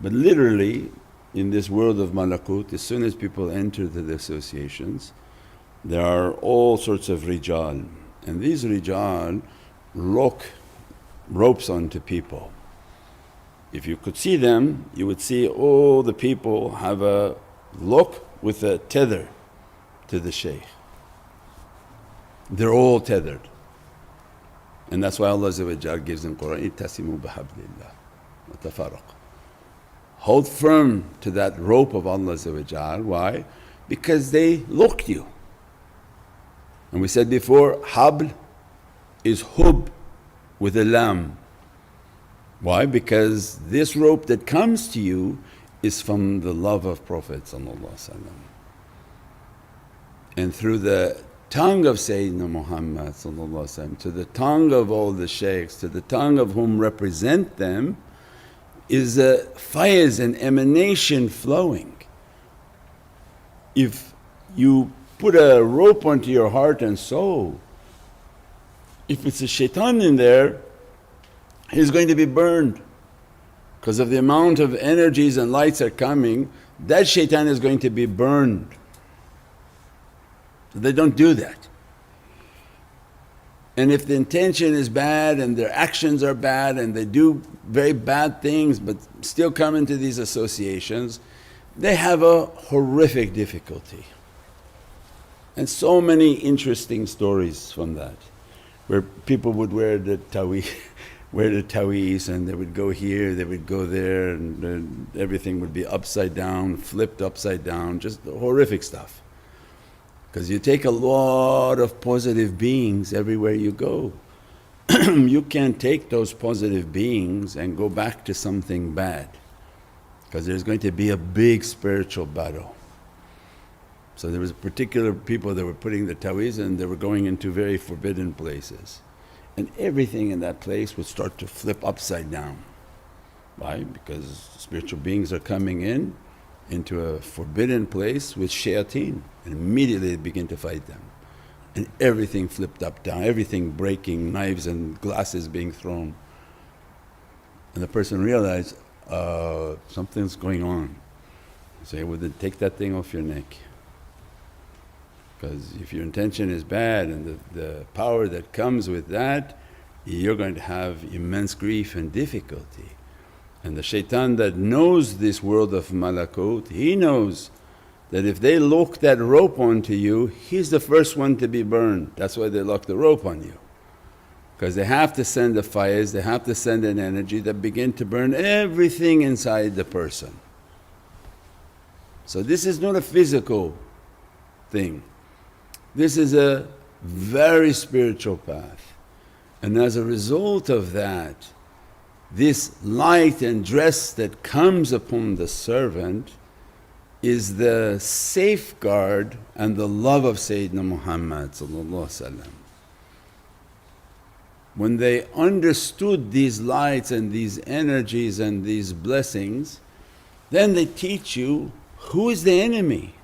But literally in this world of malakut, as soon as people enter the associations, there are all sorts of rijal, and these rijal lock ropes onto people. If you could see them, you would see all the people have a lock with a tether to the shaykh. They're all tethered. And that's why Allah gives in Qur'an, ittasimu bihablillah wa tafarraq. Hold firm to that rope of Allah. Why? Because they locked you. And we said before, habl is hub with a lam. Why? Because this rope that comes to you is from the love of Prophet, and through the tongue of Sayyidina Muhammad, to the tongue of all the shaykhs, to the tongue of whom represent them, is a faiz, an emanation flowing. If you put a rope onto your heart and soul, if it's a shaitan in there, he's going to be burned because of the amount of energies and lights are coming, that shaitan is going to be burned. So they don't do that. And if the intention is bad and their actions are bad and they do very bad things but still come into these associations, they have a horrific difficulty. And so many interesting stories from that, where people would wear the ta'weez and they would go here, they would go there, and everything would be upside down, flipped upside down, just horrific stuff. Because you take a lot of positive beings everywhere you go. You can't take those positive beings and go back to something bad, because there's going to be a big spiritual battle. So there was particular people that were putting the ta'weez and they were going into very forbidden places, and everything in that place would start to flip upside down. Why? Because spiritual beings are coming into a forbidden place with shayateen, and immediately they begin to fight them, and everything flipped up down, everything breaking, knives and glasses being thrown. And the person realized, something's going on. You say, well then take that thing off your neck. Because if your intention is bad and the power that comes with that, you're going to have immense grief and difficulty. And the shaitan that knows this world of malakut, he knows that if they lock that rope onto you, he's the first one to be burned. That's why they lock the rope on you, because they have to send a faiz, they have to send an energy that begin to burn everything inside the person. So this is not a physical thing, this is a very spiritual path. And as a result of that, this light and dress that comes upon the servant is the safeguard and the love of Sayyidina Muhammad. When they understood these lights and these energies and these blessings, then they teach you who is the enemy.